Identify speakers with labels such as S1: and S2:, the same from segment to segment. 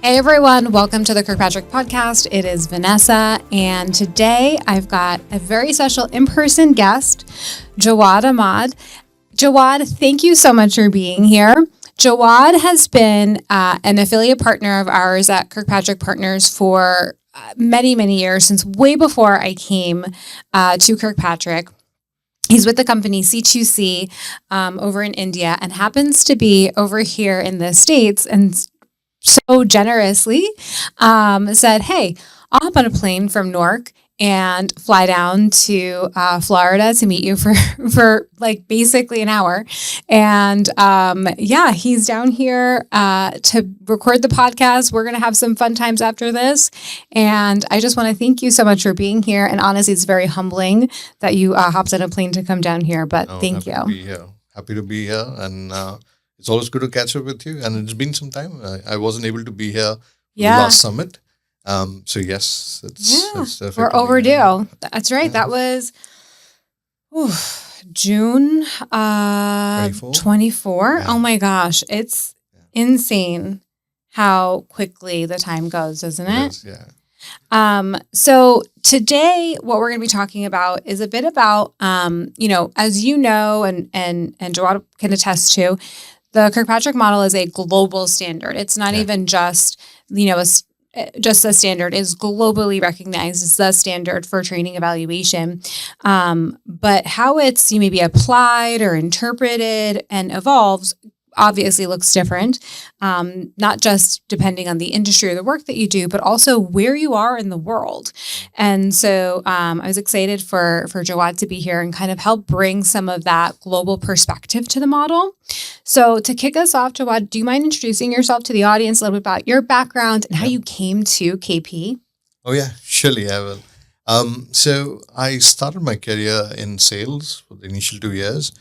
S1: Hey everyone, welcome to the Kirkpatrick podcast. It is Vanessa, and today I've got a very special in-person guest, Jawad Ahmed. Jawad, thank you so much for being here. Jawad has been an affiliate partner of ours at Kirkpatrick Partners for many, many years, since way before I came to Kirkpatrick. He's with the company C2C over in India and happens to be over here in the States and so generously said, hey, I'll hop on a plane from Newark and fly down to Florida to meet you for like basically an hour. And he's down here to record the podcast. We're going to have some fun times after this. And I just want to thank you so much for being here. And honestly, it's very humbling that you hopped on a plane to come down here, but thank you.
S2: Happy to be here. And it's always good to catch up with you. And it's been some time. I wasn't able to be here for the last summit. So yes, it's
S1: we're overdue. That's right. That was June 24. Yeah. Oh my gosh. It's insane how quickly the time goes, isn't it?
S2: It is, yeah.
S1: So today what we're going to be talking about is a bit about, as you know, and Jawad can attest to, the Kirkpatrick model is a global standard. It's not even just, just a standard. Is globally recognized as the standard for training evaluation. But how it's maybe applied or interpreted and evolves obviously looks different, not just depending on the industry or the work that you do, but also where you are in the world. And so I was excited for Jawad to be here and kind of help bring some of that global perspective to the model. So to kick us off, Jawad, do you mind introducing yourself to the audience, a little bit about your background and how you came to KP?
S2: Oh yeah, surely I will. So I started my career in sales for the initial 2 years,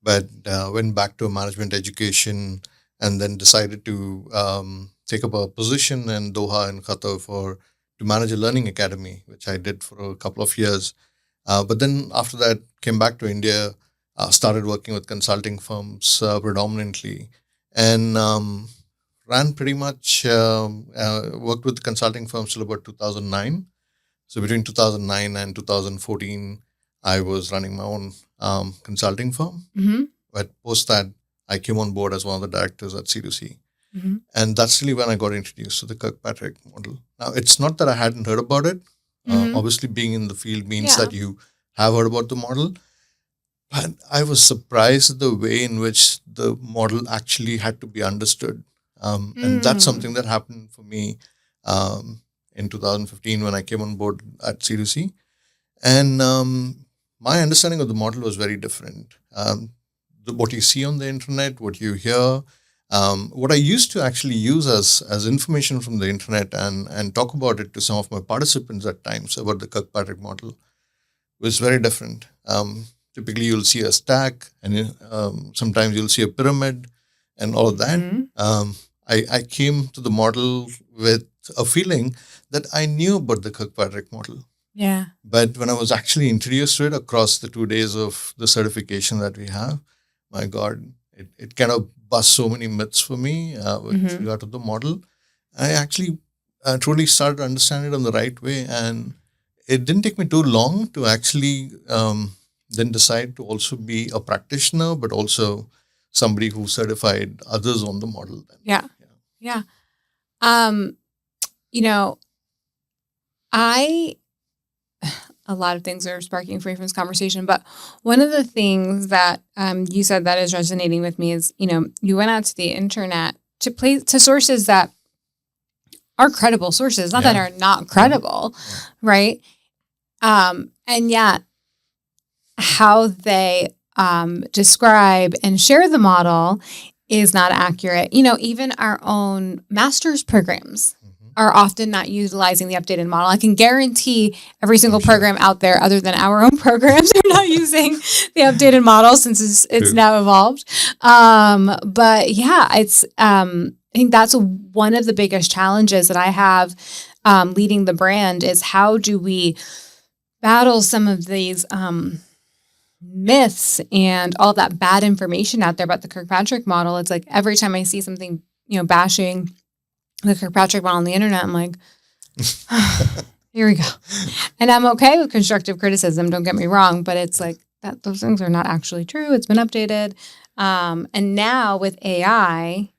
S2: but went back to management education and then decided to take up a position in Doha in Qatar to manage a learning academy, which I did for a couple of years. But then after that, came back to India, started working with consulting firms predominantly, and ran pretty much, worked with consulting firms till about 2009. So between 2009 and 2014, I was running my own consulting firm.
S1: Mm-hmm.
S2: But post that, I came on board as one of the directors at C2C.
S1: Mm-hmm.
S2: And that's really when I got introduced to the Kirkpatrick model. Now, it's not that I hadn't heard about it. Obviously, being in the field means that you have heard about the model. But I was surprised at the way in which the model actually had to be understood. And that's something that happened for me in 2015 when I came on board at C2C. And my understanding of the model was very different. What you see on the internet, what you hear, what I used to actually use as information from the internet and talk about it to some of my participants at times about the Kirkpatrick model was very different. Typically, you'll see a stack, and sometimes you'll see a pyramid and all of that.
S1: Mm-hmm.
S2: I came to the model with a feeling that I knew about the Kirkpatrick model.
S1: Yeah.
S2: But when I was actually introduced to it across the 2 days of the certification that we have, my God, it kind of bust so many myths for me with regard to the model. I actually truly started to understand it in the right way. And it didn't take me too long to actually then decide to also be a practitioner, but also somebody who certified others on the model.
S1: Yeah. A lot of things are sparking free from this conversation, but one of the things that you said that is resonating with me is, you went out to the internet to sources that are credible sources, not that are not credible, right? And yet how they describe and share the model is not accurate. Even our own master's programs are often not utilizing the updated model. I can guarantee every single program out there other than our own programs are not using the updated model since it's now evolved. But yeah, it's I think that's one of the biggest challenges that I have leading the brand is how do we battle some of these myths and all that bad information out there about the Kirkpatrick model. It's like every time I see something, bashing the Kirkpatrick model on the internet. I'm like, here we go. And I'm okay with constructive criticism, don't get me wrong, but it's like that those things are not actually true. It's been updated. And now with AI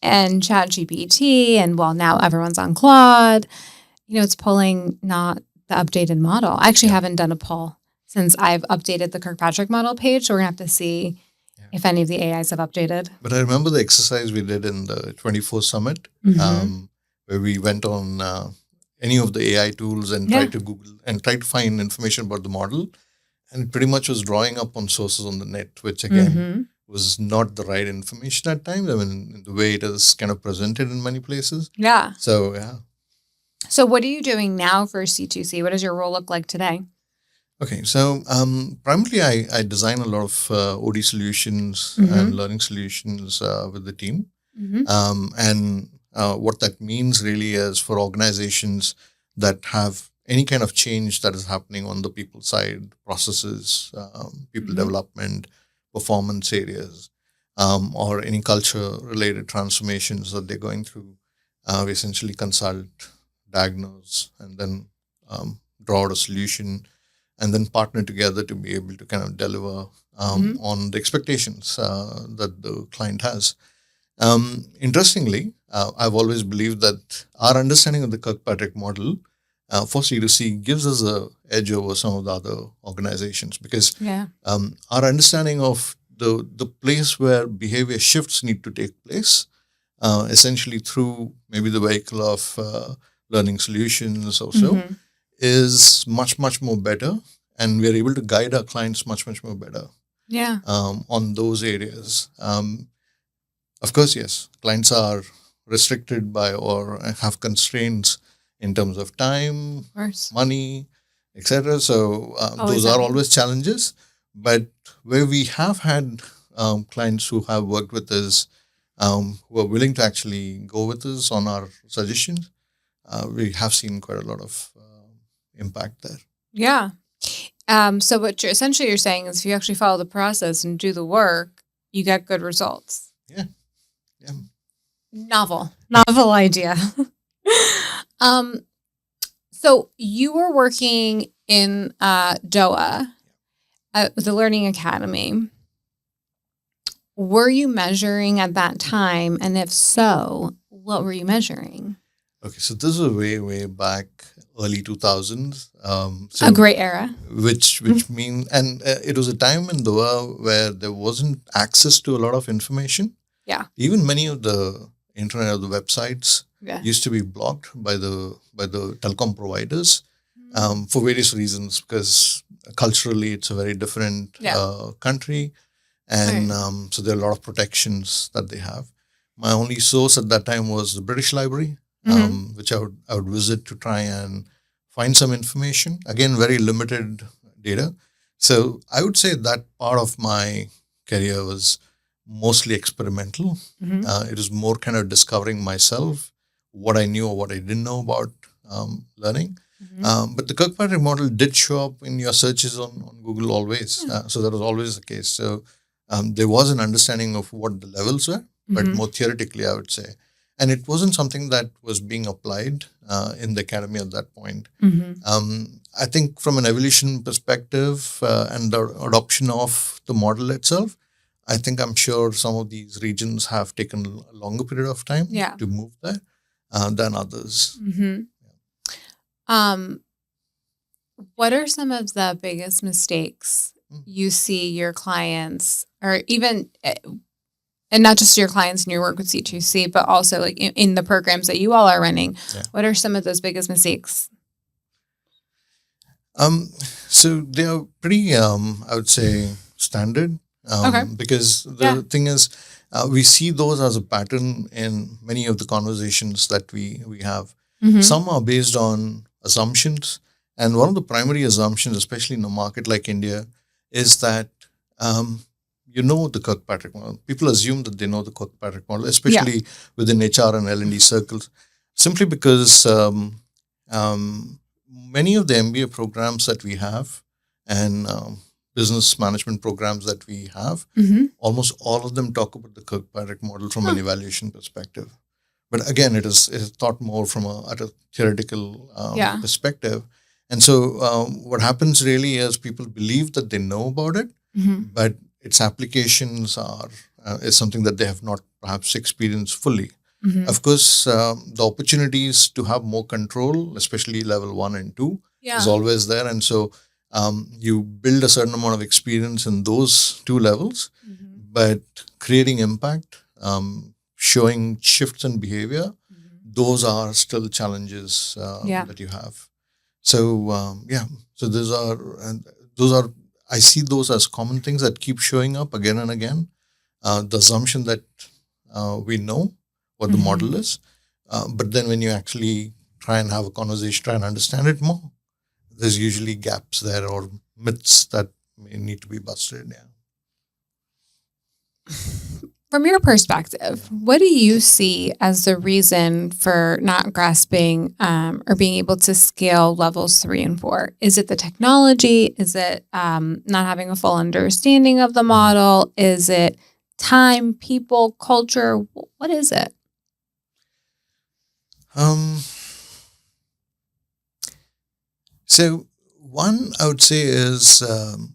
S1: and ChatGPT, and now everyone's on Claude, it's pulling not the updated model. I actually haven't done a poll since I've updated the Kirkpatrick model page, so we're going to have to see if any of the AIs have updated.
S2: But I remember the exercise we did in the 24 Summit, where we went on any of the AI tools and tried to Google and tried to find information about the model. And it pretty much was drawing up on sources on the net, which again was not the right information at times. I mean, the way it is kind of presented in many places.
S1: Yeah.
S2: So, yeah.
S1: So what are you doing now for C2C? What does your role look like today?
S2: Okay, so primarily I design a lot of OD solutions and learning solutions with the team. And what that means really is for organizations that have any kind of change that is happening on the people side, processes, people development, performance areas, or any culture-related transformations that they're going through, we essentially consult, diagnose, and then draw out a solution, and then partner together to be able to kind of deliver on the expectations that the client has. Interestingly, I've always believed that our understanding of the Kirkpatrick model for C2C gives us an edge over some of the other organizations because our understanding of the place where behavior shifts need to take place, essentially through maybe the vehicle of learning solutions or so, is much, much more better. And we're able to guide our clients much, much more better on those areas. Of course, yes, clients are restricted by or have constraints in terms of time, money, etc. So those are always challenges. But where we have had clients who have worked with us, who are willing to actually go with us on our suggestions, we have seen quite a lot of impact there.
S1: Yeah. So what you're saying is if you actually follow the process and do the work, you get good results.
S2: Yeah.
S1: Novel idea. So you were working in DOA, the Learning Academy. Were you measuring at that time? And if so, what were you measuring?
S2: Okay, so this was way back, early 2000s. So
S1: a great era.
S2: Which means, and it was a time in DOA where there wasn't access to a lot of information.
S1: Yeah.
S2: Even many of the internet or the websites used to be blocked by the telecom providers for various reasons, because culturally it's a very different country, and so there are a lot of protections that they have. My only source at that time was the British Library, which I would visit to try and find some information. Again, very limited data. So I would say that part of my career was mostly experimental. It was more kind of discovering myself, what I knew or what I didn't know about learning. But the Kirkpatrick model did show up in your searches on Google always. So that was always the case. So there was an understanding of what the levels were, but more theoretically, I would say. And it wasn't something that was being applied in the academy at that point. I think from an evolution perspective and the adoption of the model itself, I'm sure some of these regions have taken a longer period of time to move there than others.
S1: What are some of the biggest mistakes you see your clients, or even, and not just your clients in your work with C2C, but also like in the programs that you all are running? What are some of those biggest mistakes?
S2: So they are pretty, I would say, standard. Because the thing is, we see those as a pattern in many of the conversations that we have. Some are based on assumptions. And one of the primary assumptions, especially in a market like India, is that the Kirkpatrick model. People assume that they know the Kirkpatrick model, especially within HR and L&D circles, simply because many of the MBA programs that we have and business management programs that we have, almost all of them talk about the Kirkpatrick model from an evaluation perspective, But again, it is thought more from at a theoretical
S1: Yeah.
S2: perspective. And so what happens really is people believe that they know about it, but its applications is something that they have not perhaps experienced fully. Of course, the opportunities to have more control, especially level 1 and 2, is always there. And so you build a certain amount of experience in those 2 levels, but creating impact, showing shifts in behavior, those are still challenges that you have. So so those are I see those as common things that keep showing up again and again. The assumption that we know what the model is, but then when you actually try and have a conversation, try and understand it more, there's usually gaps there or myths that may need to be busted. Yeah.
S1: From your perspective, what do you see as the reason for not grasping or being able to scale levels 3 and 4? Is it the technology? Is it not having a full understanding of the model? Is it time, people, culture? What is it?
S2: So one I would say is the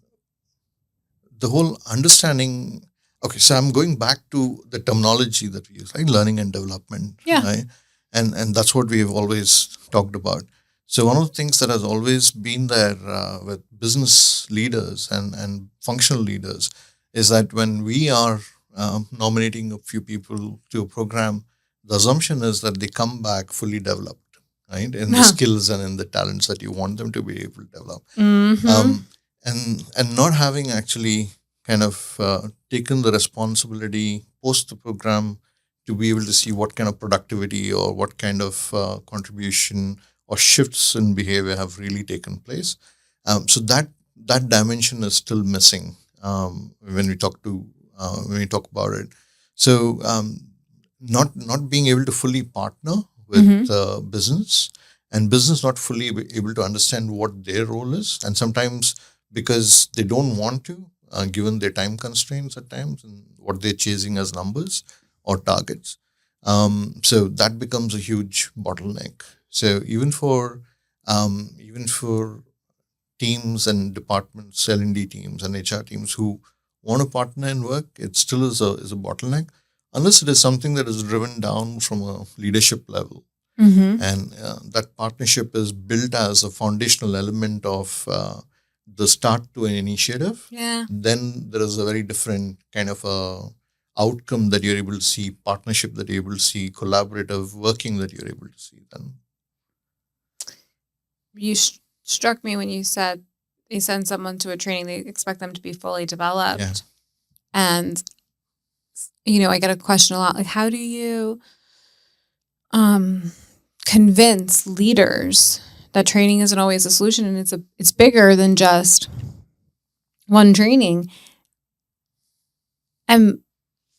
S2: whole understanding. Okay, so I'm going back to the terminology that we use, right? Learning and development, right? And that's what we have always talked about. So one of the things that has always been there with business leaders and functional leaders is that when we are nominating a few people to a program, the assumption is that they come back fully developed, right? In the skills and in the talents that you want them to be able to develop. And not having actually kind of taken the responsibility post the program to be able to see what kind of productivity or what kind of contribution or shifts in behavior have really taken place. So that dimension is still missing when we talk about it. So not being able to fully partner with business, and business not fully able to understand what their role is, and sometimes because they don't want to, given their time constraints at times and what they're chasing as numbers or targets. So that becomes a huge bottleneck. So even for teams and departments, L&D teams and HR teams who want to partner and work, it still is a bottleneck unless it is something that is driven down from a leadership level. And that partnership is built as a foundational element of the start to an initiative. Then there is a very different kind of outcome that you're able to see, partnership that you're able to see, collaborative working that you're able to see. Then
S1: you struck me when you said they send someone to a training, they expect them to be fully developed. And I get a question a lot, like, how do you convince leaders that training isn't always a solution and it's bigger than just one training? And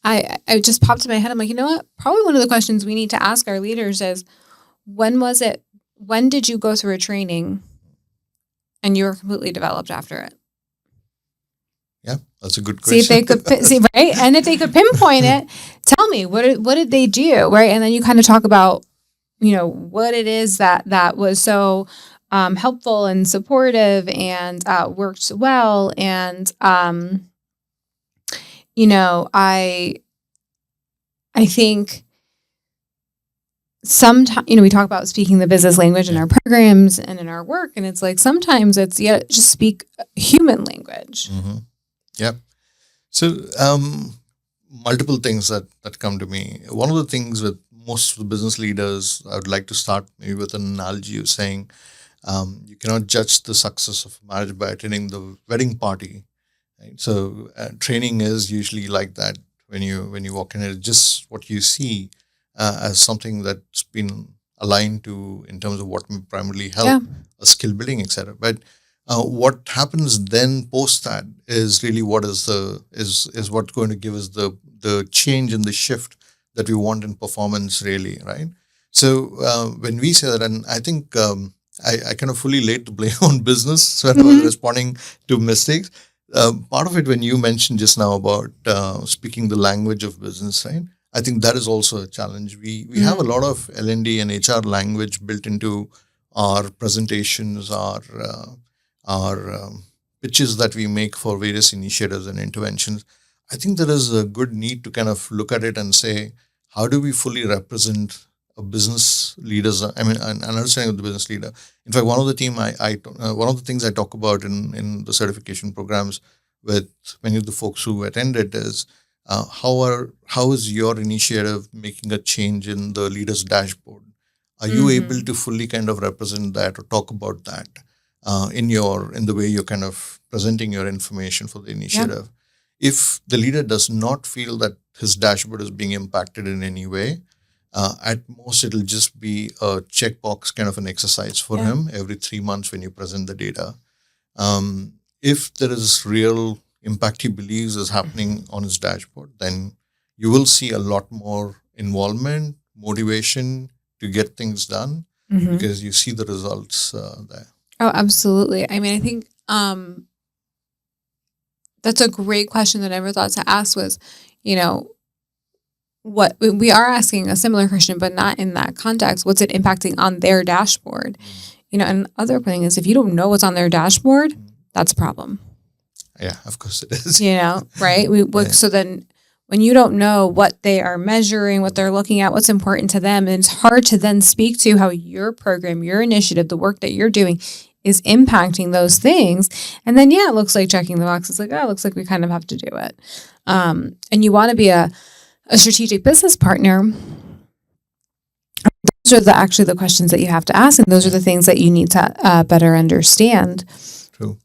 S1: I just popped in my head. I'm like, you know what? Probably one of the questions we need to ask our leaders is, when did you go through a training and you were completely developed after it?
S2: Yeah, that's a good question.
S1: See if they could, right? And if they could pinpoint it, tell me, what did they do, right? And then you kind of talk about, what it is that was so helpful and supportive and worked well. And, I think sometimes, we talk about speaking the business language in our programs and in our work. And it's like, sometimes it's just speak human language.
S2: Yeah. So multiple things that come to me. One of the things with most of the business leaders, I would like to start maybe with an analogy of saying, you cannot judge the success of a marriage by attending the wedding party. Right? So training is usually like that. When you walk in, it's just what you see as something that's been aligned to in terms of what may primarily help a skill building, etc. But what happens then post that is really what is what's going to give us the change and the shift that we want in performance, really, right? So when we say that, and I think I kind of fully laid the blame on business when I was responding to mistakes. Part of it, when you mentioned just now about speaking the language of business, right? I think that is also a challenge. We have a lot of L&D and HR language built into our presentations, our pitches that we make for various initiatives and interventions. I think there is a good need to kind of look at it and say, how do we fully represent a business leader's, an understanding of the business leader. In fact, one of the things I talk about in the certification programs with many of the folks who attended is how is your initiative making a change in the leader's dashboard? Are you able to fully kind of represent that or talk about that in the way you're kind of presenting your information for the initiative? Yep. If the leader does not feel that his dashboard is being impacted in any way, at most it'll just be a checkbox kind of an exercise for him every 3 months when you present the data. If there is real impact he believes is happening on his dashboard, then you will see a lot more involvement, motivation to get things done because you see the results there.
S1: Oh, absolutely. I mean, I think that's a great question that I never thought to ask was, what we are asking a similar question, but not in that context. What's it impacting on their dashboard? And the other thing is if you don't know what's on their dashboard, that's a problem.
S2: Yeah, of course it is.
S1: Right? So then when you don't know what they are measuring, what they're looking at, what's important to them, and it's hard to then speak to how your program, your initiative, the work that you're doing is impacting those things. And then, it looks like checking the box. It's like, it looks like we kind of have to do it. And you want to be a strategic business partner. Those are actually the questions that you have to ask. And those are the things that you need to better understand.
S2: True.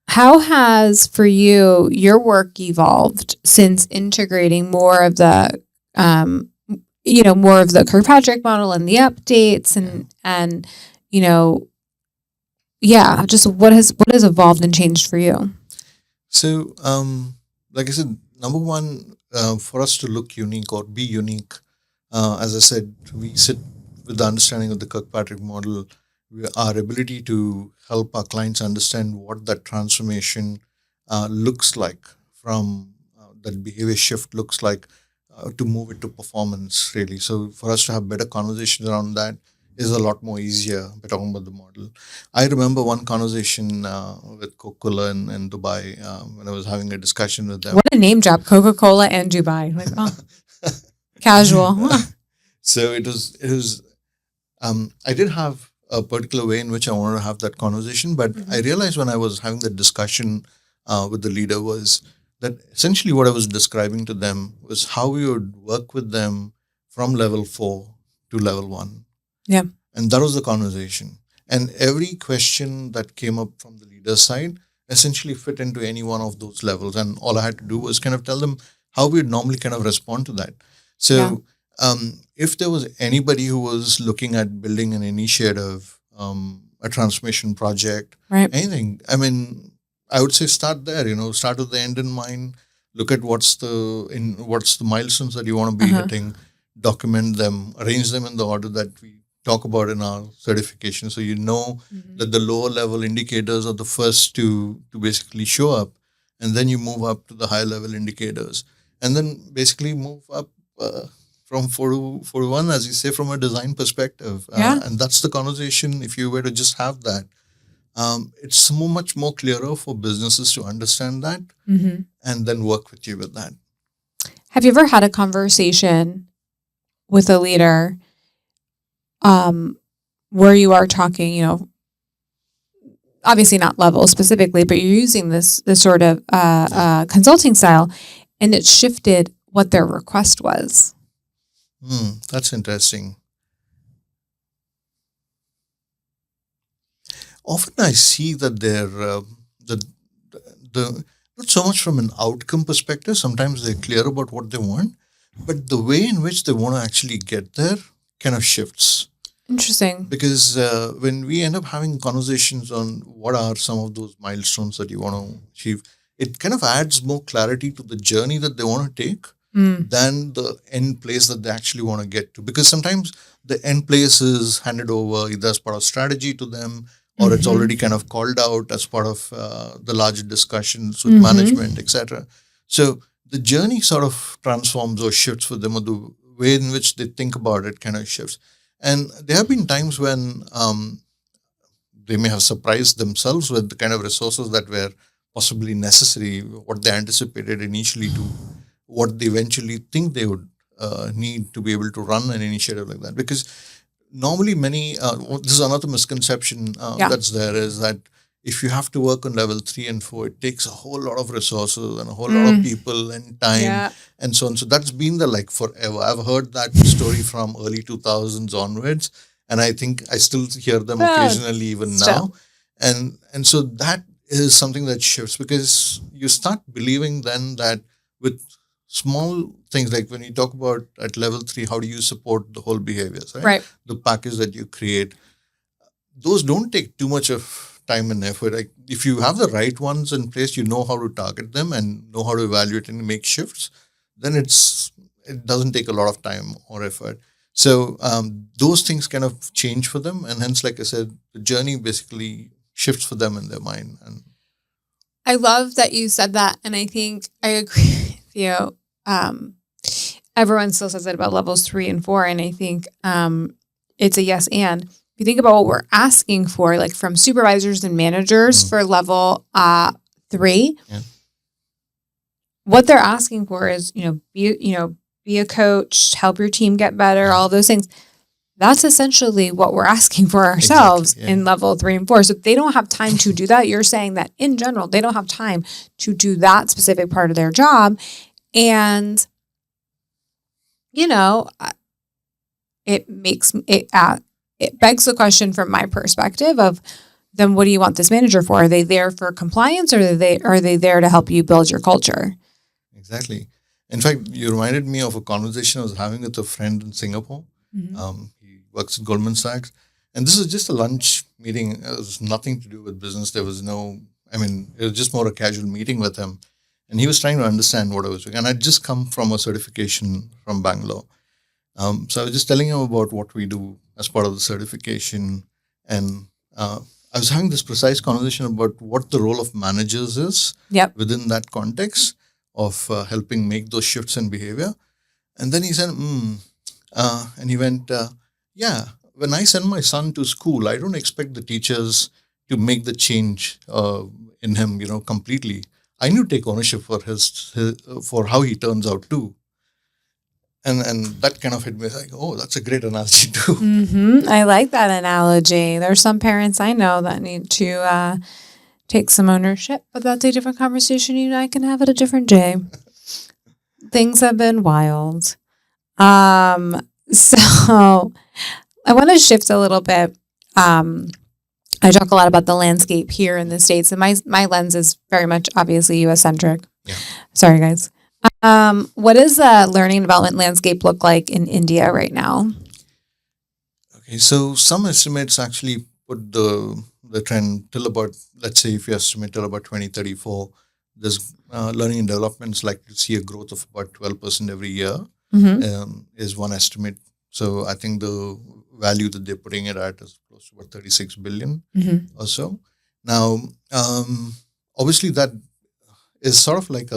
S1: How has, for you, your work evolved since integrating more of the, more of the Kirkpatrick model and the updates and just what has evolved and changed for you?
S2: So, like I said, number one, for us to look unique or be unique, as I said, we sit with the understanding of the Kirkpatrick model. Our ability to help our clients understand what that transformation looks like from that behavior shift looks like to move it to performance, really. So for us to have better conversations around that is a lot more easier by talking about the model. I remember one conversation with Coca-Cola in Dubai when I was having a discussion with them.
S1: What a name drop, Coca-Cola and Dubai. Like, casual.
S2: So it was I did have a particular way in which I wanted to have that conversation, but I realized when I was having that discussion with the leader was that essentially what I was describing to them was how we would work with them from level 4 to level 1.
S1: Yeah.
S2: And that was the conversation. And every question that came up from the leader's side essentially fit into any one of those levels. And all I had to do was kind of tell them how we would normally kind of respond to that. So if there was anybody who was looking at building an initiative, a transformation project, anything, I would say start there, start with the end in mind, look at what's the milestones that you want to be hitting, document them, arrange them in the order that we talk about in our certification. So that the lower level indicators are the first to basically show up, and then you move up to the higher level indicators, and then basically move up from 4 to 1, as you say, from a design perspective. And that's the conversation. If you were to just have that, it's much more clearer for businesses to understand that and then work with you with that.
S1: Have you ever had a conversation with a leader where you are talking, obviously not level specifically, but you're using this sort of consulting style, and it shifted what their request was?
S2: That's interesting. Often I see that they're not so much from an outcome perspective. Sometimes they're clear about what they want, but the way in which they want to actually get there kind of shifts.
S1: Interesting.
S2: Because when we end up having conversations on what are some of those milestones that you want to achieve, it kind of adds more clarity to the journey that they want to take than the end place that they actually want to get to. Because sometimes the end place is handed over either as part of strategy to them, or it's already kind of called out as part of the larger discussions with management, etc. So the journey sort of transforms or shifts for them, or the way in which they think about it kind of shifts. And there have been times when they may have surprised themselves with the kind of resources that were possibly necessary, what they anticipated initially to what they eventually think they would need to be able to run an initiative like that. Because normally this is another misconception that's there, is that if you have to work on level 3 and 4, it takes a whole lot of resources and a whole lot of people and time and so on. So that's been the like forever. I've heard that story from early 2000s onwards, and I think I still hear them occasionally even now. And so that is something that shifts, because you start believing then that with small things, like when you talk about at level 3, how do you support the whole behaviors, right? The package that you create, those don't take too much of time and effort. Like if you have the right ones in place, you know how to target them and know how to evaluate and make shifts, then it doesn't take a lot of time or effort. So those things kind of change for them, and hence, like I said, the journey basically shifts for them in their mind. And
S1: I love that you said that, and I think I agree with you. Everyone still says it about levels 3 and 4, and I think it's a yes and. If you think about what we're asking for, like from supervisors and managers for level 3, what they're asking for is, be a coach, help your team get better, all those things. That's essentially what we're asking for ourselves in level 3 and 4. So they don't have time to do that. You're saying that in general, they don't have time to do that specific part of their job. And, it begs the question from my perspective of, then what do you want this manager for? Are they there for compliance, or are they there to help you build your culture?
S2: Exactly. In fact, you reminded me of a conversation I was having with a friend in Singapore. He works at Goldman Sachs. And this is just a lunch meeting. It was nothing to do with business. There was it was just more a casual meeting with him. And he was trying to understand what I was doing. And I'd just come from a certification from Bangalore. So I was just telling him about what we do as part of the certification. And I was having this precise conversation about what the role of managers is within that context of helping make those shifts in behavior. And then he said, and he went, when I send my son to school, I don't expect the teachers to make the change in him, completely. I need to take ownership for for how he turns out too. And that kind of hit me like, oh, that's a great analogy too.
S1: I like that analogy. There's some parents I know that need to take some ownership, but that's a different conversation you and I can have at a different day. Things have been wild. So I want to shift a little bit. I talk a lot about the landscape here in the States, and my lens is very much obviously US centric.
S2: Yeah.
S1: Sorry, guys. What does the learning and development landscape look like in India right now?
S2: Okay, so some estimates actually put the trend till about, let's say if you estimate till about 2034, there's learning and development is likely to see a growth of about 12% every year, is one estimate. So I think the value that they're putting it at is close to about 36 billion or so. Now, obviously that is sort of like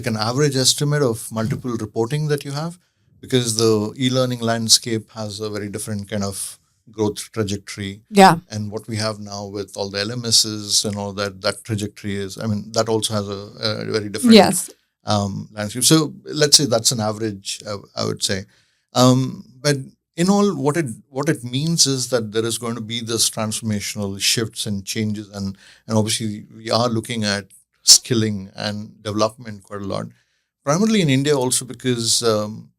S2: an average estimate of multiple reporting that you have, because the e-learning landscape has a very different kind of growth trajectory.
S1: Yeah.
S2: And what we have now with all the LMSs and all that trajectory is, that also has a very different landscape. So let's say that's an average, I would say. But in all, what it means is that there is going to be this transformational shifts and changes, and obviously we are looking at skilling and development quite a lot, primarily in India also because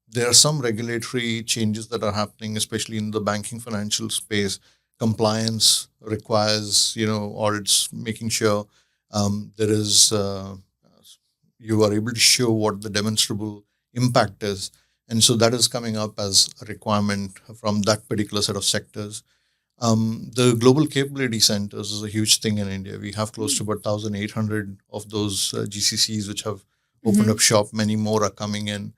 S2: there are some regulatory changes that are happening, especially in the banking financial space. Compliance requires, audits, making sure there is, you are able to show what the demonstrable impact is. And so that is coming up as a requirement from that particular set of sectors. The global capability centers is a huge thing in India. We have close to about 1,800 of those GCCs which have opened up shop. Many more are coming in.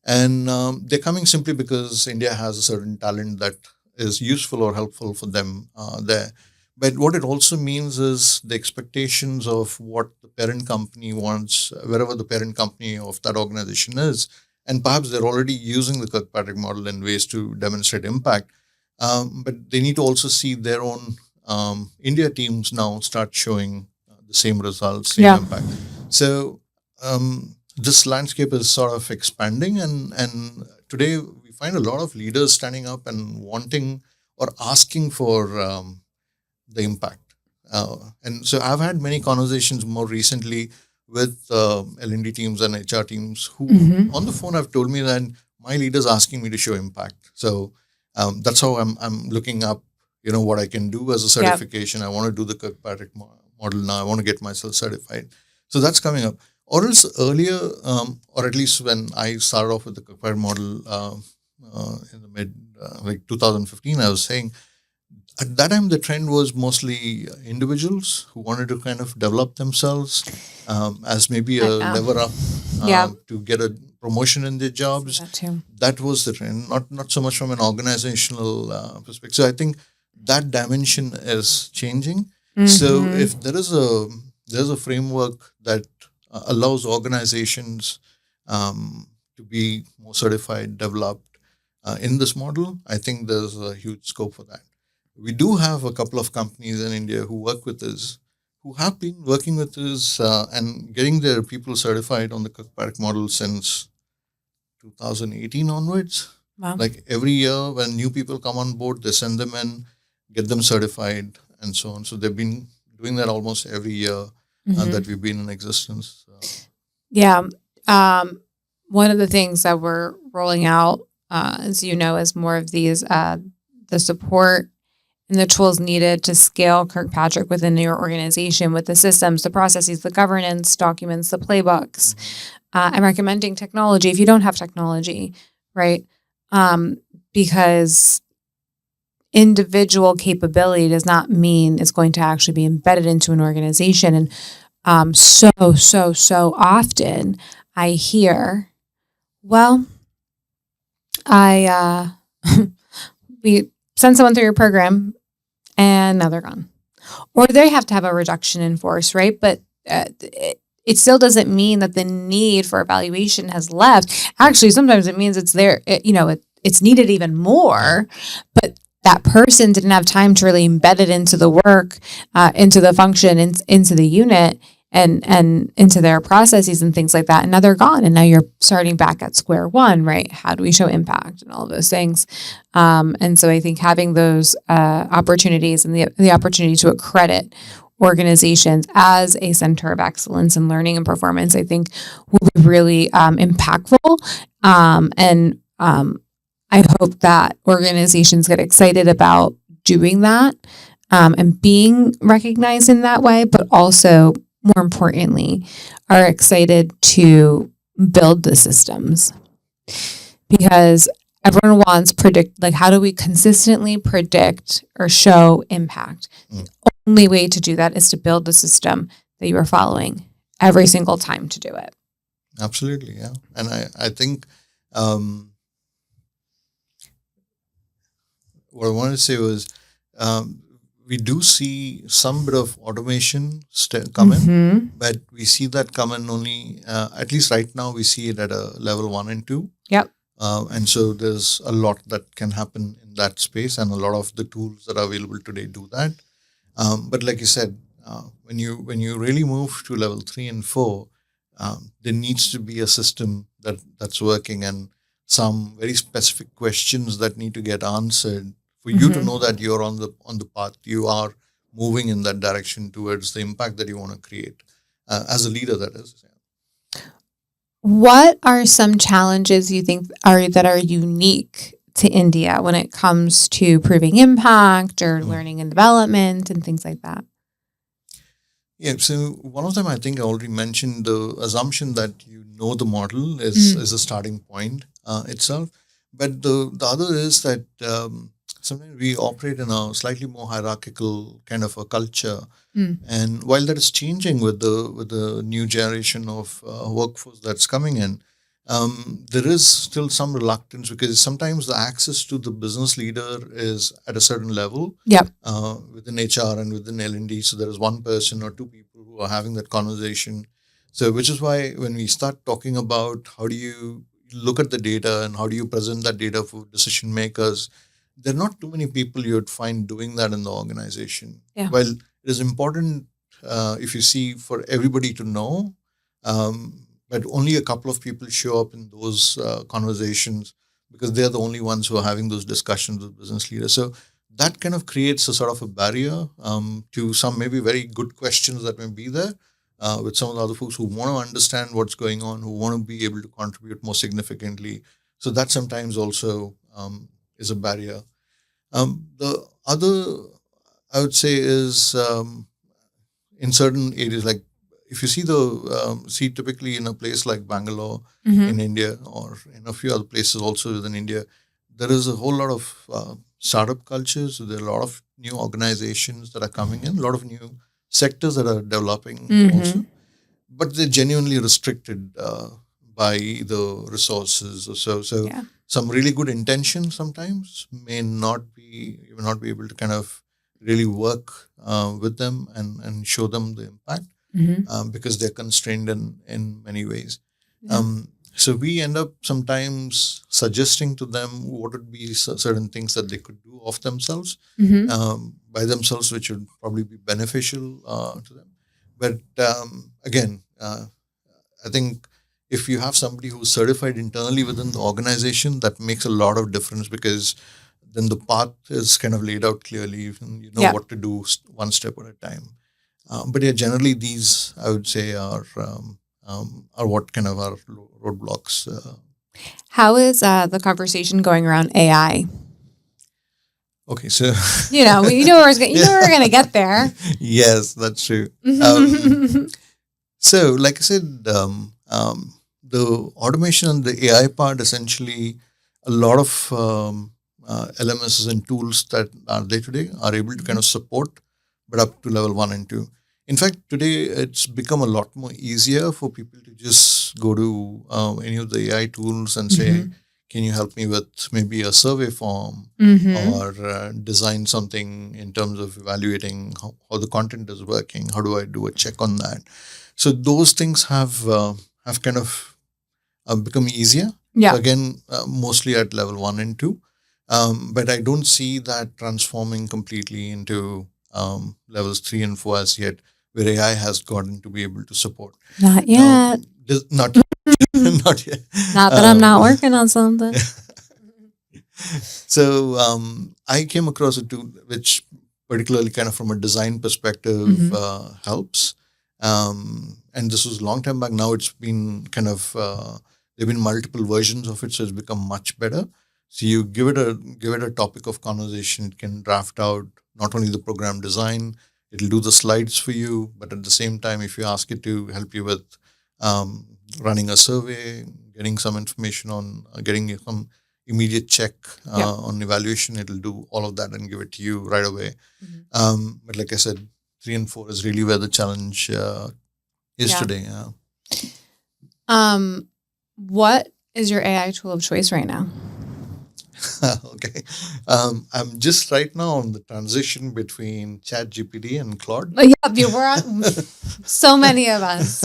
S2: And they're coming simply because India has a certain talent that is useful or helpful for them there. But what it also means is the expectations of what the parent company wants, wherever the parent company of that organization is, and perhaps they're already using the Kirkpatrick model in ways to demonstrate impact. But they need to also see their own India teams now start showing the same results, same impact. So this landscape is sort of expanding, and today we find a lot of leaders standing up and wanting or asking for the impact. And so I've had many conversations more recently with L&D teams and HR teams who on the phone have told me that my leader's asking me to show impact. So that's how I'm looking up, what I can do as a certification. I want to do the Kirkpatrick model now. I want to get myself certified. So that's coming up. Or else earlier, or at least when I started off with the Kirkpatrick model in the mid, 2015, I was saying, at that time, the trend was mostly individuals who wanted to kind of develop themselves as maybe a lever up to get a promotion in their jobs. That was the trend, not so much from an organizational perspective. So I think that dimension is changing. So if there's a framework that allows organizations to be more certified, developed in this model, I think there's a huge scope for that. We do have a couple of companies in India who work with us, who have been working with us and getting their people certified on the Kirkpatrick model since 2018 onwards.
S1: Wow.
S2: Like every year when new people come on board, they send them in, get them certified and so on. So they've been doing that almost every year that we've been in existence.
S1: Yeah. One of the things that we're rolling out, as you know, is more of these, the support and the tools needed to scale Kirkpatrick within your organization with the systems, the processes, the governance documents, the playbooks. I'm recommending technology if you don't have technology, right? Because individual capability does not mean it's going to actually be embedded into an organization. And so often I hear, well, we send someone through your program and now they're gone. Or they have to have a reduction in force, right? But it still doesn't mean that the need for evaluation has left. Actually, sometimes it means it's there, it's needed even more, but that person didn't have time to really embed it into the work, into the function, into the unit, and into their processes and things like that. And now they're gone. And now you're starting back at square one, right? How do we show impact and all of those things? And so I think having those opportunities and the opportunity to accredit organizations as a center of excellence in learning and performance, I think will be really impactful. And I hope that organizations get excited about doing that and being recognized in that way, but also, more importantly, are excited to build the systems. Because everyone wants how do we consistently predict or show impact? The only way to do that is to build the system that you are following every single time to do it.
S2: Absolutely, yeah. And I think what I wanted to say was we do see some bit of automation come in, but we see that come in only, at least right now, we see it at a level 1 and 2.
S1: Yep.
S2: And so there's a lot that can happen in that space, and a lot of the tools that are available today do that. But like you said, when you really move to level 3 and 4, there needs to be a system that's working and some very specific questions that need to get answered for you to know that you're on the path, you are moving in that direction towards the impact that you want to create as a leader, that is. Yeah.
S1: What are some challenges you think that are unique to India when it comes to proving impact or learning and development and things like that?
S2: Yeah, so one of them I think I already mentioned, the assumption that you know the model is a starting point itself. But the other is that sometimes we operate in a slightly more hierarchical kind of a culture. And while that is changing with the new generation of workforce that's coming in, there is still some reluctance because sometimes the access to the business leader is at a certain level within HR and within L&D. So there is one person or two people who who are having that conversation. So, which is why when we start talking about how do you look at the data and how do you present that data for decision makers, there are not too many people you would find doing that in the organization.
S1: Yeah.
S2: Well, it is important if you see for everybody to know, but only a couple of people show up in those conversations because they're the only ones who are having those discussions with business leaders. So that kind of creates a sort of a barrier to some maybe very good questions that may be there with some of the other folks who want to understand what's going on, who want to be able to contribute more significantly. So that sometimes also is a barrier. The other, I would say, is in certain areas, like if you see typically in a place like Bangalore in India or in a few other places also within India, there is a whole lot of startup cultures. So there are a lot of new organizations that are coming in, a lot of new sectors that are developing also, but they're genuinely restricted by the resources or so. So some really good intention sometimes may not be, you may not be able to kind of really work with them and show them the impact because they're constrained in many ways. So we end up sometimes suggesting to them what would be certain things that they could do of themselves, by themselves, which would probably be beneficial to them. But again, I think if you have somebody who's certified internally within the organization, that makes a lot of difference because then the path is kind of laid out clearly and you know what to do one step at a time. But yeah, generally these, I would say, are what kind of are roadblocks.
S1: How is the conversation going around AI?
S2: Okay, so
S1: you know we're going to get there.
S2: Yes, that's true. So, like I said, the automation and the AI part, essentially, a lot of LMSs and tools that are there today are able to kind of support, but up to level 1 and 2. In fact, today it's become a lot more easier for people to just go to any of the AI tools and say, can you help me with maybe a survey form or design something in terms of evaluating how the content is working? How do I do a check on that? So those things have kind of become easier.
S1: Yeah.
S2: So again, mostly at level 1 and 2. But I don't see that transforming completely into levels 3 and 4 as yet, where AI has gotten to be able to support.
S1: Not yet.
S2: Not yet.
S1: Not that I'm not working on something.
S2: So I came across a tool which particularly kind of from a design perspective helps. And this was a long time back. Now it's been kind of, there have been multiple versions of it, so it's become much better. So you give it a topic of conversation, it can draft out not only the program design, it'll do the slides for you, but at the same time, if you ask it to help you with running a survey, getting some information on, getting some immediate check on evaluation, it'll do all of that and give it to you right away. But like I said, 3 and 4 is really where the challenge is today.
S1: What is your AI tool of choice right now?
S2: Okay. I'm just right now on the transition between ChatGPT and Claude.
S1: Yeah, we're on so many of us.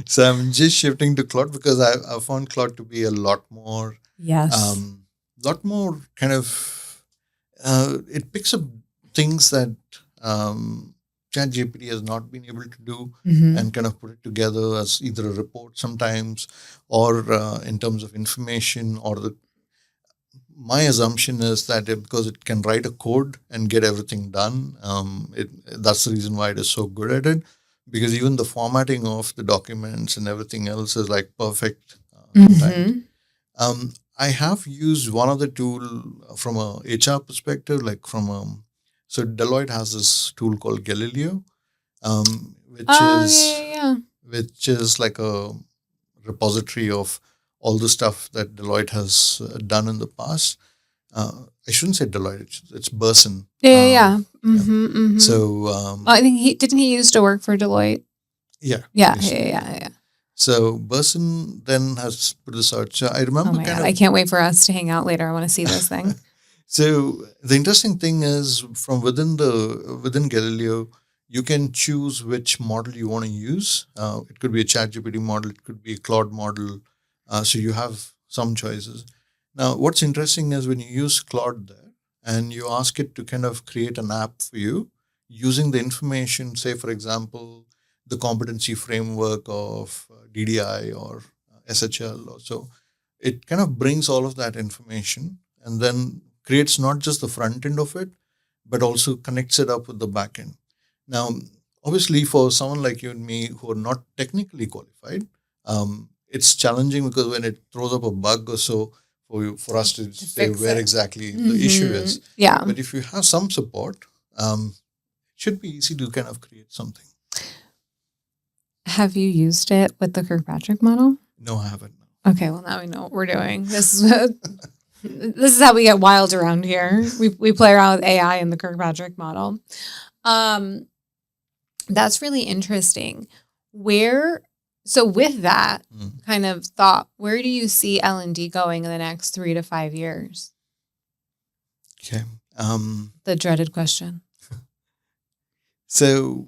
S2: So I'm just shifting to Claude because I found Claude to be a lot more, lot more kind of, it picks up things that ChatGPT has not been able to do and kind of put it together as either a report sometimes or in terms of information or my assumption is that because it can write a code and get everything done, that's the reason why it is so good at it. Because even the formatting of the documents and everything else is like perfect. I have used one other tool from a HR perspective, like so Deloitte has this tool called Galileo, which is like a repository of all the stuff that Deloitte has done in the past. I shouldn't say Deloitte; it's Burson. So
S1: I think didn't he used to work for Deloitte? Yeah.
S2: So Burson then has put this out. So I remember
S1: I can't wait for us to hang out later. I want to see this thing.
S2: So the interesting thing is from within Galileo, you can choose which model you want to use. It could be a ChatGPT model, it could be a Claude model. So you have some choices. Now, what's interesting is when you use Claude there and you ask it to kind of create an app for you using the information, say, for example, the competency framework of DDI or SHL or so, it kind of brings all of that information and then creates not just the front end of it, but also connects it up with the back end. Now, obviously, for someone like you and me who are not technically qualified, it's challenging because when it throws up a bug or so, for us to say where exactly the issue is.
S1: Yeah.
S2: But if you have some support, it should be easy to kind of create something.
S1: Have you used it with the Kirkpatrick model?
S2: No, I haven't.
S1: Okay, well now we know what we're doing. This is how we get wild around here. We play around with AI in the Kirkpatrick model. That's really interesting. So with that kind of thought, where do you see L&D going in the next 3 to 5 years?
S2: Okay.
S1: The dreaded question.
S2: So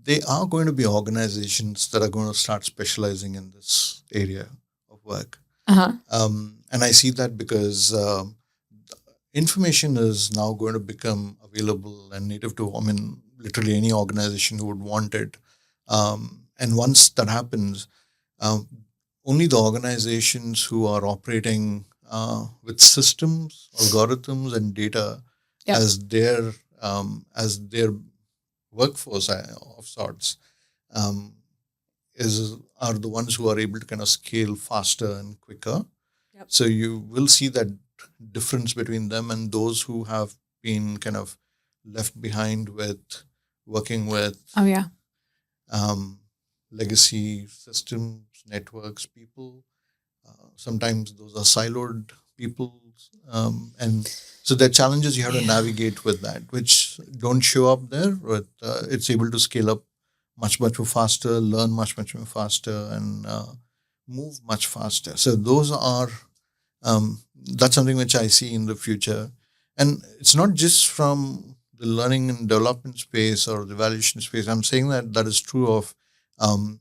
S2: there are going to be organizations that are going to start specializing in this area of work. And I see that because information is now going to become available and native to, literally any organization who would want it. And once that happens, only the organizations who are operating with systems, algorithms, and data as their workforce of sorts are the ones who are able to kind of scale faster and quicker.
S1: Yep.
S2: So you will see that difference between them and those who have been kind of left behind with working with legacy systems, networks, people. Sometimes those are siloed people. And so there are challenges you have to navigate with that, which don't show up there, but it's able to scale up much more faster, learn much more faster, and move much faster. So those are, that's something which I see in the future. And it's not just from the learning and development space or the evaluation space. I'm saying that is true of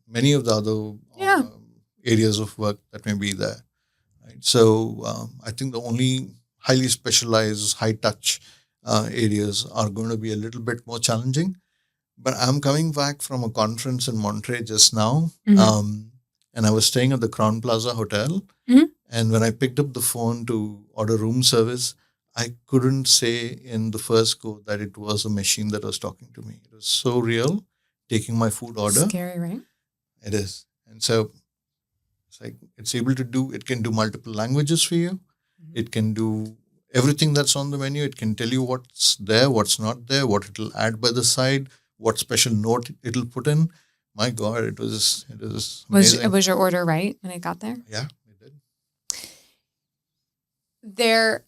S2: many of the other areas of work that may be there. Right? So I think the only highly specialized, high-touch areas are going to be a little bit more challenging. But I'm coming back from a conference in Monterey just now, and I was staying at the Crown Plaza Hotel. And when I picked up the phone to order room service, I couldn't say in the first go that it was a machine that was talking to me. It was so real, taking my food order.
S1: Scary, right?
S2: It is. And so it's like it can do multiple languages for you. It can do everything that's on the menu. It can tell you what's there, what's not there, what it'll add by the side, what special note it'll put in. My God, it was amazing.
S1: Was your order right when it got there?
S2: Yeah, it did.
S1: There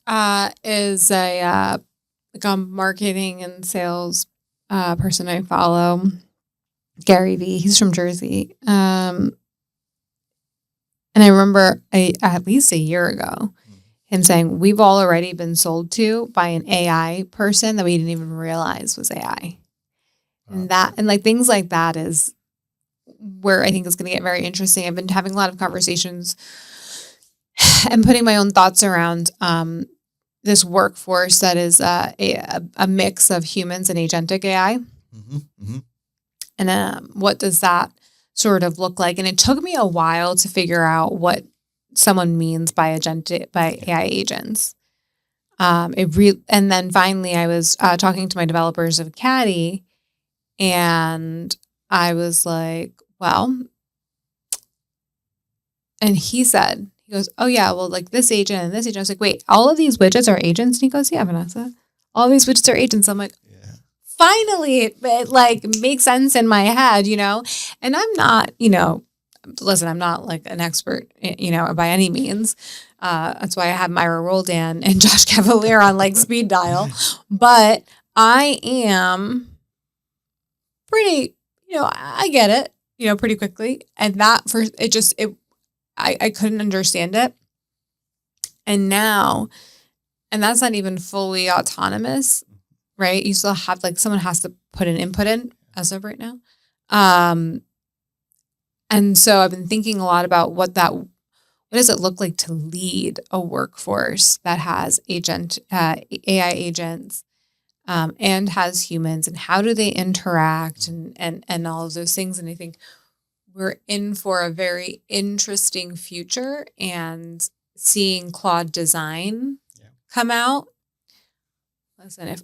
S1: is a marketing and sales person I follow, Gary V. He's from Jersey. And I remember at least a year ago him saying, we've all already been sold to by an AI person that we didn't even realize was AI. And things like that is where I think it's going to get very interesting. I've been having a lot of conversations and putting my own thoughts around this workforce that is a mix of humans and agentic AI. And what does that sort of look like? And it took me a while to figure out what someone means by AI agents. And then finally I was talking to my developers of Caddy, and I was like, well, and he goes, oh yeah, well, like this agent and this agent. I was like, wait, all of these widgets are agents? And he goes, yeah, Vanessa, all these widgets are agents. I'm like, finally, it like makes sense in my head, and I'm not, listen, I'm not like an expert, by any means. That's why I have Myra Roldan and Josh Cavalier on like speed dial, but I am pretty, I get it, pretty quickly. And that I couldn't understand it. And now, and that's not even fully autonomous. right? You still have someone has to put an input in as of right now. And so I've been thinking a lot about what does it look like to lead a workforce that has AI agents, and has humans, and how do they interact, and all of those things. And I think we're in for a very interesting future, and seeing Claude Design come out. Listen,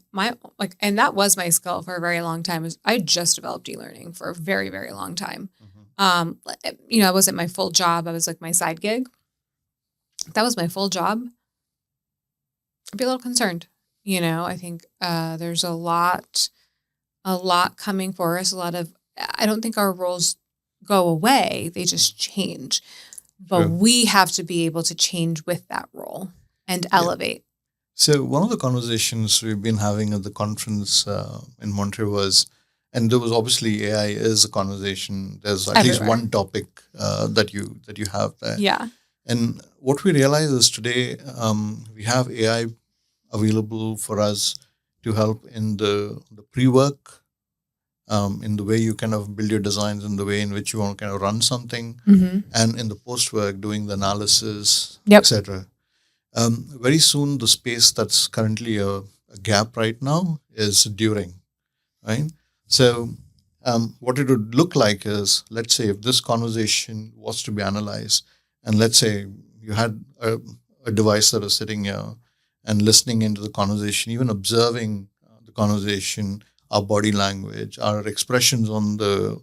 S1: and that was my skill for a very long time. I just developed e-learning for a very, very long time. It wasn't my full job. I was like my side gig. If that was my full job, I'd be a little concerned. I think there's a lot coming for us. I don't think our roles go away. They just change. But we have to be able to change with that role and elevate.
S2: So one of the conversations we've been having at the conference in Montreal was, and there was obviously AI is a conversation. There's at least one topic that you have there.
S1: Yeah.
S2: And what we realize is today we have AI available for us to help in the pre-work, in the way you kind of build your designs, in the way in which you want to kind of run something, and in the post-work, doing the analysis, etc. Very soon, the space that's currently a gap right now is during, right? So what it would look like is, let's say if this conversation was to be analyzed, and let's say you had a device that is sitting here and listening into the conversation, even observing the conversation, our body language, our expressions on the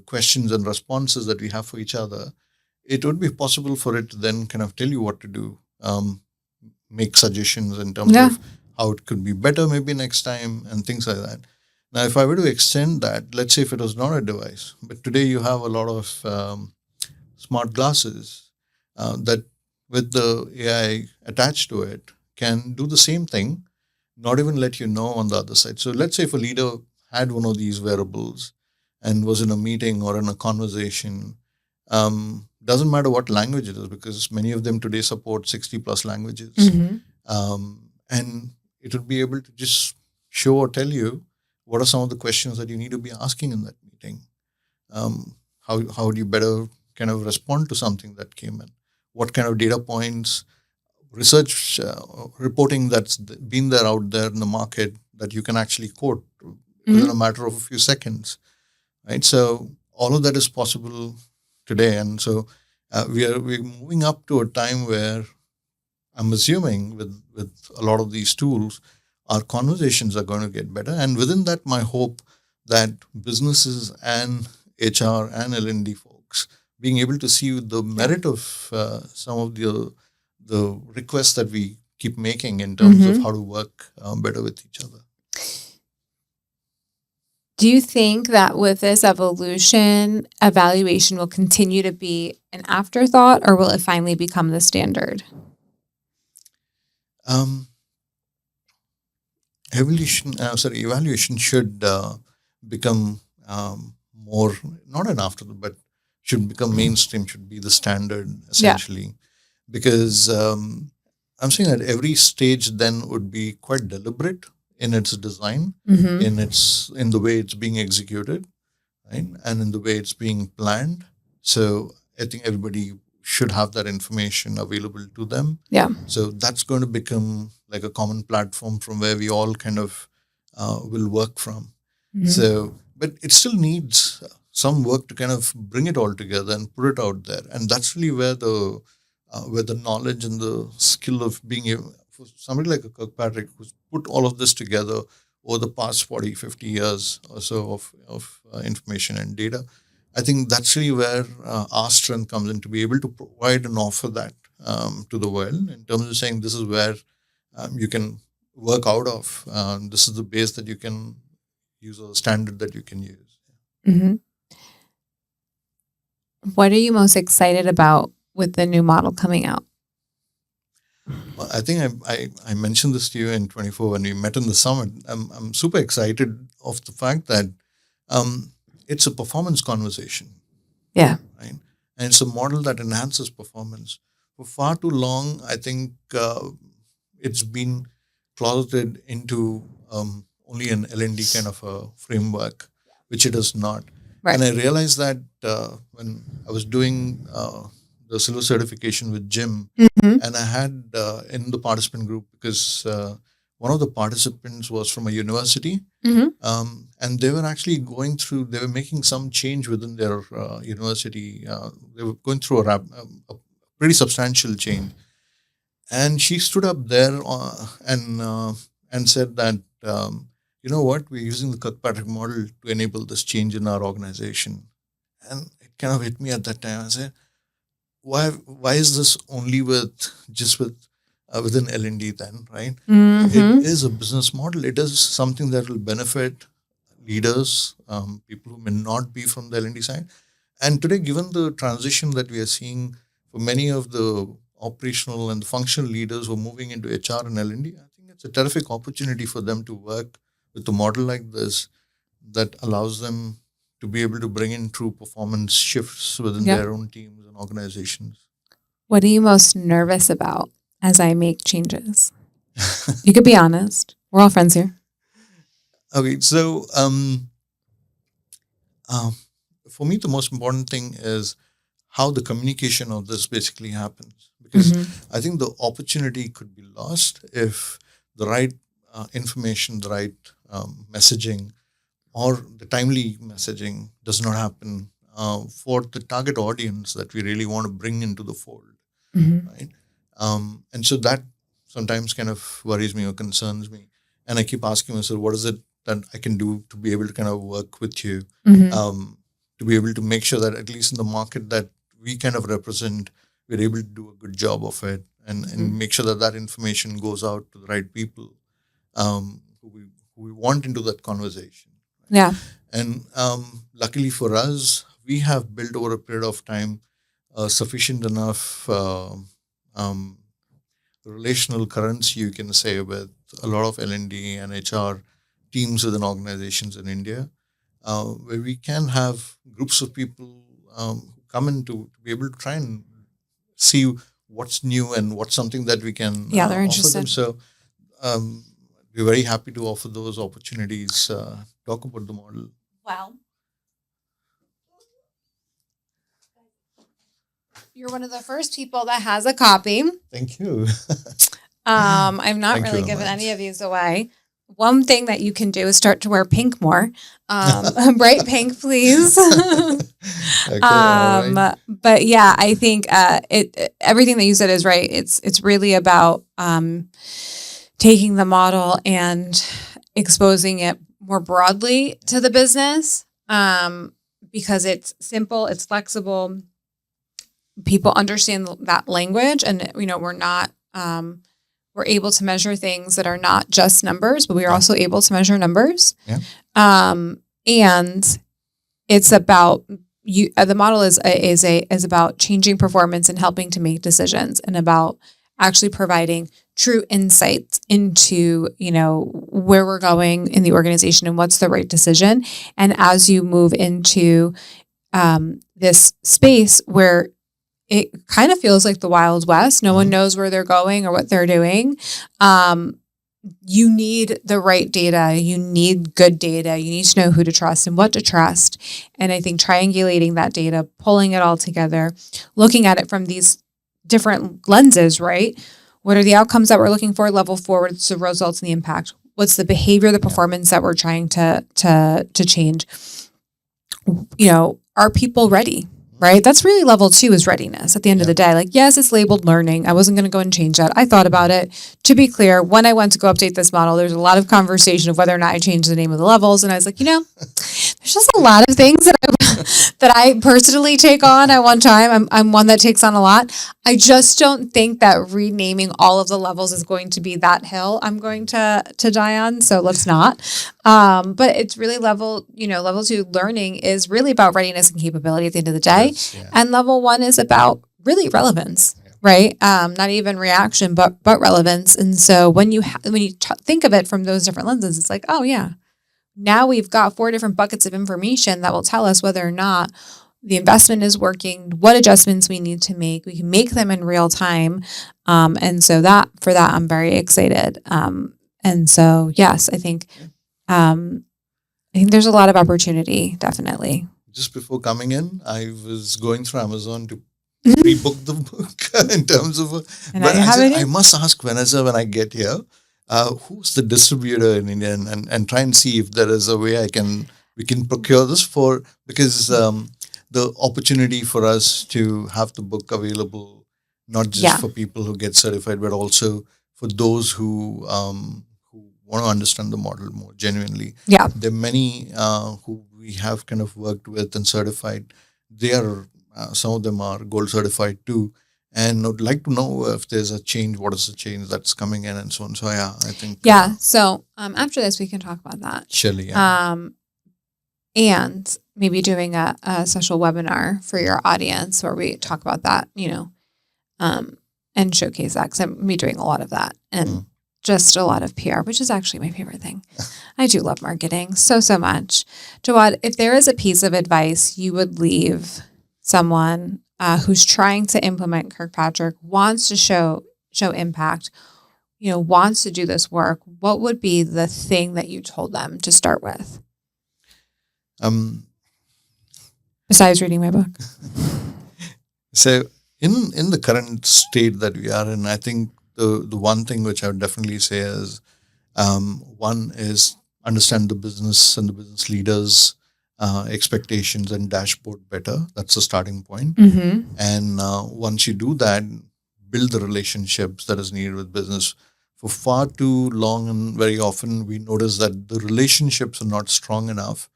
S2: questions and responses that we have for each other, it would be possible for it to then kind of tell you what to do, make suggestions in terms of how it could be better maybe next time and things like that. Now, if I were to extend that, let's say if it was not a device, but today you have a lot of smart glasses that with the AI attached to it can do the same thing, not even let you know on the other side. So let's say if a leader had one of these wearables and was in a meeting or in a conversation, doesn't matter what language it is, because many of them today support 60 plus languages. And it would be able to just show or tell you what are some of the questions that you need to be asking in that meeting. How do you better kind of respond to something that came in? What kind of data points, research reporting that's been there out there in the market that you can actually quote within a matter of a few seconds, right? So all of that is possible today. And so we're moving up to a time where I'm assuming with a lot of these tools, our conversations are going to get better. And within that, my hope that businesses and HR and L&D folks being able to see the merit of some of the requests that we keep making in terms of how to work better with each other.
S1: Do you think that with this evolution, evaluation will continue to be an afterthought, or will it finally become the standard?
S2: Evaluation should become more, not an afterthought, but should become mainstream, should be the standard essentially. Because I'm saying that every stage then would be quite deliberate in its design, in the way it's being executed, right, and in the way it's being planned. So I think everybody should have that information available to them.
S1: Yeah.
S2: So that's going to become like a common platform from where we all kind of will work from. So, but it still needs some work to kind of bring it all together and put it out there. And that's really where the knowledge and the skill of being able, for somebody like a Kirkpatrick who's put all of this together over the past 40, 50 years or so of information and data, I think that's really where our strength comes in, to be able to provide and offer that to the world in terms of saying this is where you can work out of. This is the base that you can use, or the standard that you can use.
S1: What are you most excited about with the new model coming out?
S2: Well, I think I mentioned this to you in 24 when we met in the summit. I'm super excited of the fact that it's a performance conversation.
S1: Yeah.
S2: Right? And it's a model that enhances performance. For far too long, I think it's been closeted into only an L&D kind of a framework, which it is not.
S1: Right.
S2: And I realized that when I was doing the silver certification with Jim, and I had in the participant group, because one of the participants was from a university, and they were actually they were making some change within their university. They were going through a pretty substantial change. And she stood up there and said that, you know what, we're using the Kirkpatrick model to enable this change in our organization. And it kind of hit me at that time. I said, why is this only within L&D then, right? It is a business model. It is something that will benefit leaders, people who may not be from the L&D side. And today, given the transition that we are seeing for many of the operational and the functional leaders who are moving into HR and L&D, I think it's a terrific opportunity for them to work with a model like this that allows them to be able to bring in true performance shifts within their own teams and organizations.
S1: What are you most nervous about as I make changes? You could be honest. We're all friends here.
S2: Okay, so for me, the most important thing is how the communication of this basically happens. Because I think the opportunity could be lost if the right information, the right messaging, or the timely messaging does not happen for the target audience that we really want to bring into the fold, right? And so that sometimes kind of worries me or concerns me. And I keep asking myself, what is it that I can do to be able to kind of work with you, to be able to make sure that at least in the market that we kind of represent, we're able to do a good job of it and make sure that that information goes out to the right people who we want into that conversation. Right?
S1: Yeah.
S2: And luckily for us, we have built over a period of time sufficient enough relational currency, you can say, with a lot of L&D and HR teams within organizations in India, where we can have groups of people who come in to be able to try and see what's new and what's something that we can
S1: they're
S2: offer
S1: interested.
S2: them. So we're very happy to offer those opportunities, talk about the model.
S1: Well, you're one of the first people that has a copy.
S2: Thank you.
S1: I've not
S2: Thank you
S1: really
S2: very
S1: given
S2: much.
S1: any of these away. One thing that you can do is start to wear pink more. Bright pink, please.
S2: Okay, all right.
S1: But yeah, I think everything that you said is right. It's really about taking the model and exposing it more broadly to the business, because it's simple, it's flexible. People understand that language, and we're able to measure things that are not just numbers, but we are also able to measure numbers.
S2: Yeah.
S1: And it's about the model is about changing performance and helping to make decisions, and about actually providing true insights into, where we're going in the organization and what's the right decision. And as you move into this space where it kind of feels like the Wild West, no one knows where they're going or what they're doing, you need the right data. You need good data. You need to know who to trust and what to trust. And I think triangulating that data, pulling it all together, looking at it from these different lenses, right? What are the outcomes that we're looking for? Level 4, what's the results and the impact? What's the behavior, the performance that we're trying to change? Are people ready? Right? That's really level 2 is readiness at the end of the day. Like, yes, it's labeled learning. I wasn't going to go and change that. I thought about it. To be clear, when I went to go update this model, there's a lot of conversation of whether or not I changed the name of the levels. And I was like, there's just a lot of things that I personally take on at one time. I'm one that takes on a lot. I just don't think that renaming all of the levels is going to be that hill I'm going to die on. So let's not. But it's really level 2 learning is really about readiness and capability at the end of the day.
S2: Yes, yeah.
S1: And level 1 is about really relevance, right? Not even reaction, but relevance. And so when you think of it from those different lenses, it's like, oh yeah, now we've got 4 different buckets of information that will tell us whether or not the investment is working, what adjustments we need to make. We can make them in real time. And so for that, I'm very excited. And so, yes, I think there's a lot of opportunity, definitely.
S2: Just before coming in, I was going through Amazon to pre-book the book in terms of.
S1: And
S2: But I
S1: it?
S2: must ask Vanessa when I get here, who's the distributor in India, and try and see if there is a way we can procure this because the opportunity for us to have the book available, not just for people who get certified, but also for those who want to understand the model more genuinely.
S1: Yeah.
S2: There are many who we have kind of worked with and certified. They are, some of them are gold certified too. And I'd like to know if there's a change, what is the change that's coming in and so on. So, yeah, I think.
S1: Yeah. So after this, we can talk about that.
S2: Surely, yeah.
S1: And maybe doing a special webinar for your audience where we talk about that, and showcase that, because I'm going to be doing a lot of that and just a lot of PR, which is actually my favorite thing. I do love marketing so much. Jawad, if there is a piece of advice you would leave someone who's trying to implement Kirkpatrick, wants to show impact, wants to do this work, what would be the thing that you told them to start with? Besides reading my book.
S2: So in the current state that we are in, I think the one thing which I would definitely say is, one is understand the business and the business leaders' expectations and dashboard better. That's the starting point.
S1: Mm-hmm.
S2: And once you do that, build the relationships that is needed with business. For far too long and very often, we notice that the relationships are not strong enough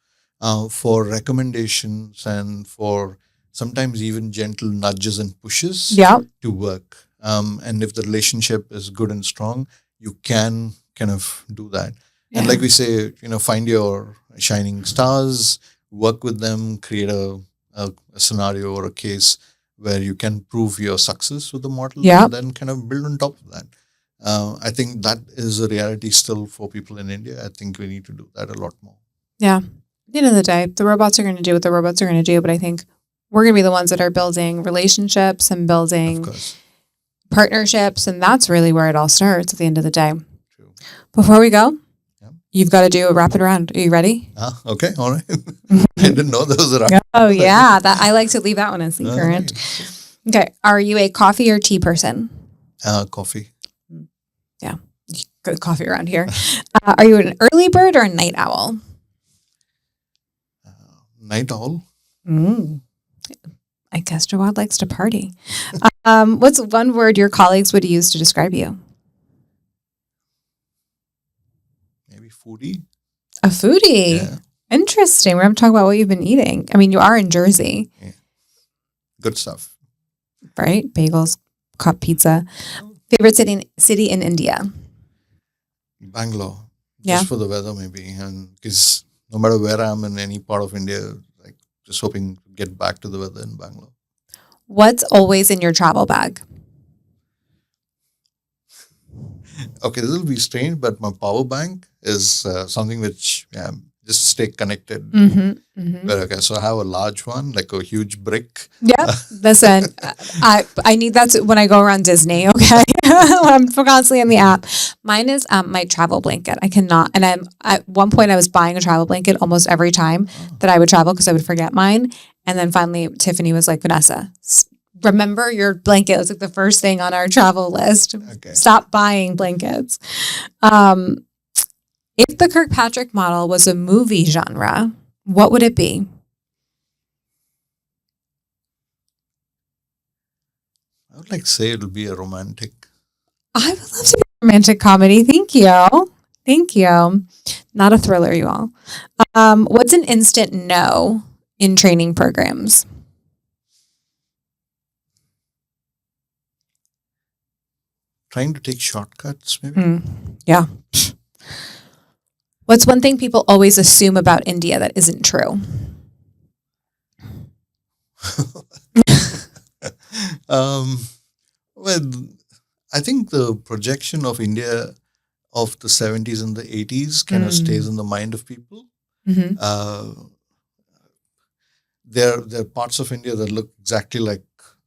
S2: for recommendations and for sometimes even gentle nudges and pushes to work. And if the relationship is good and strong, you can kind of do that. Yeah. And like we say, find your shining stars, work with them, create a scenario or a case where you can prove your success with the model, and then kind of build on top of that. I think that is a reality still for people in India. I think we need to do that a lot more. Yeah.
S1: At the end of the day, the robots are going to do what the robots are going to do, but I think we're going to be the ones that are building relationships and building partnerships, and that's really where it all starts at the end of the day.
S2: True.
S1: Before we go, you've got to do a rapid round. Are you ready?
S2: Okay, all right. I didn't know there was a rapid.
S1: Oh, yeah. I like to leave that one as the current. Okay. Are you a coffee or tea person?
S2: Coffee.
S1: Yeah. Good coffee around here. Are you an early bird or a night owl?
S2: Night owl.
S1: I guess Jawad likes to party. What's one word your colleagues would use to describe you?
S2: Maybe foodie.
S1: A foodie?
S2: Yeah.
S1: Interesting. We're going to talk about what you've been eating. I mean, you are in Jersey.
S2: Yeah. Good stuff.
S1: Right? Bagels, cup pizza. Favorite city in India?
S2: Bangalore.
S1: Yeah.
S2: Just for the weather, maybe. And because no matter where I am in any part of India, just hoping to get back to the weather in Bangalore.
S1: What's always in your travel bag?
S2: Okay, this will be strange, but my power bank is something which just stay connected. But okay, so I have a large one, like a huge brick.
S1: Yeah, listen, I need that when I go around Disney. Okay, I'm constantly in the app. Mine is my travel blanket. I cannot, and at one point I was buying a travel blanket almost every time that I would travel because I would forget mine. And then finally, Tiffany was like, Vanessa, remember your blanket. It was like the first thing on our travel list.
S2: Okay.
S1: Stop buying blankets. If the Kirkpatrick model was a movie genre, what would it be?
S2: I would like to say it will be a romantic.
S1: I would love to be a romantic comedy. Thank you. Thank you. Not a thriller, you all. What's an instant no in training programs?
S2: Trying to take shortcuts, maybe.
S1: Yeah. What's one thing people always assume about India that isn't true?
S2: Well, I think the projection of India of the 70s and the 80s kind of stays in the mind of people. There are parts of India that look exactly like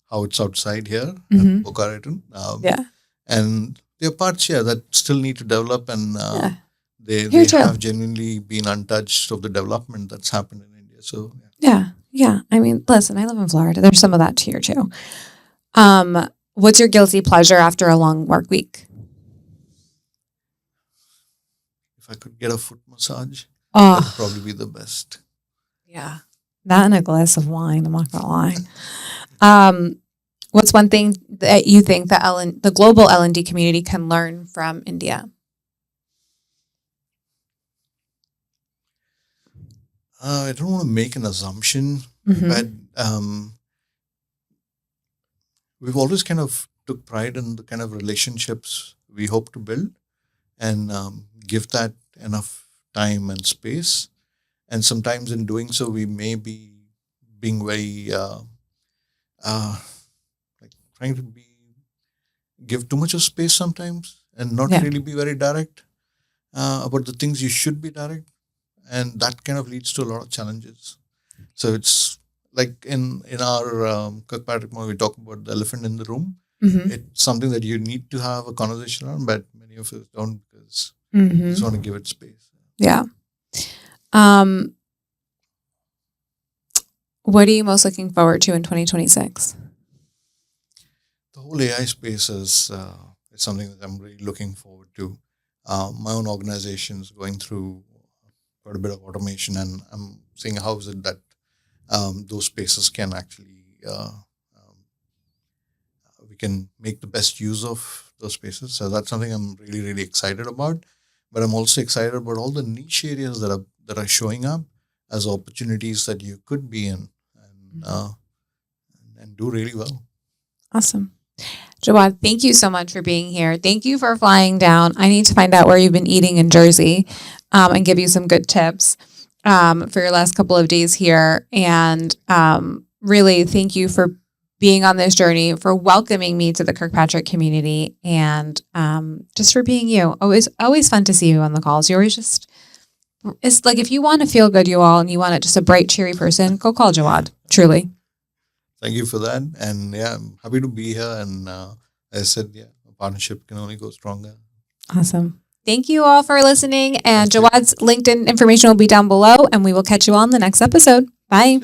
S2: how it's outside here at Boca Raton.
S1: Yeah.
S2: And there are parts here that still need to develop, and they
S1: Here too.
S2: have genuinely been untouched of the development that's happened in India. So
S1: Yeah. I mean, listen, I live in Florida. There's some of that here too. What's your guilty pleasure after a long work week?
S2: if I could get a foot massage,
S1: Oh,
S2: that'd probably be the best.
S1: yeah. That and a glass of wine, I'm not going to lie. What's one thing that you think that the global L&D community can learn from India?
S2: I don't want to make an assumption,
S1: Mhm.
S2: but we've always kind of took pride in the kind of relationships we hope to build, and give that enough time and space. And sometimes in doing so, we may be being very like trying to give too much of space sometimes, and not
S1: Yeah.
S2: really be very direct about the things you should be direct, and that kind of leads to a lot of challenges. So it's like in our Kirkpatrick Model, we talk about the elephant in the room.
S1: Mhm.
S2: It's something that you need to have a conversation on, but many of us don't, because
S1: Mhm.
S2: you just want to give it space.
S1: Yeah. What are you most looking forward to in 2026?
S2: The whole AI space is something that I'm really looking forward to. My own organization is going through quite a bit of automation, and I'm seeing how is it that those spaces can actually we can make the best use of those spaces. So that's something I'm really, really excited about. But I'm also excited about all the niche areas that are showing up as opportunities that you could be in, and do really well.
S1: Awesome. Jawad, thank you so much for being here. Thank you for flying down. I need to find out where you've been eating in Jersey and give you some good tips for your last couple of days here. And really, thank you for being on this journey, for welcoming me to the Kirkpatrick community, and just for being you. Always fun to see you on the calls. You're always just, it's like if you want to feel good, you all, and you want just a bright, cheery person, go call Jawad. Truly.
S2: Thank you for that. And yeah, I'm happy to be here. And as I said, a partnership can only go stronger.
S1: Awesome. Thank you all for listening. And Jawad's LinkedIn information will be down below, and we will catch you all in the next episode. Bye.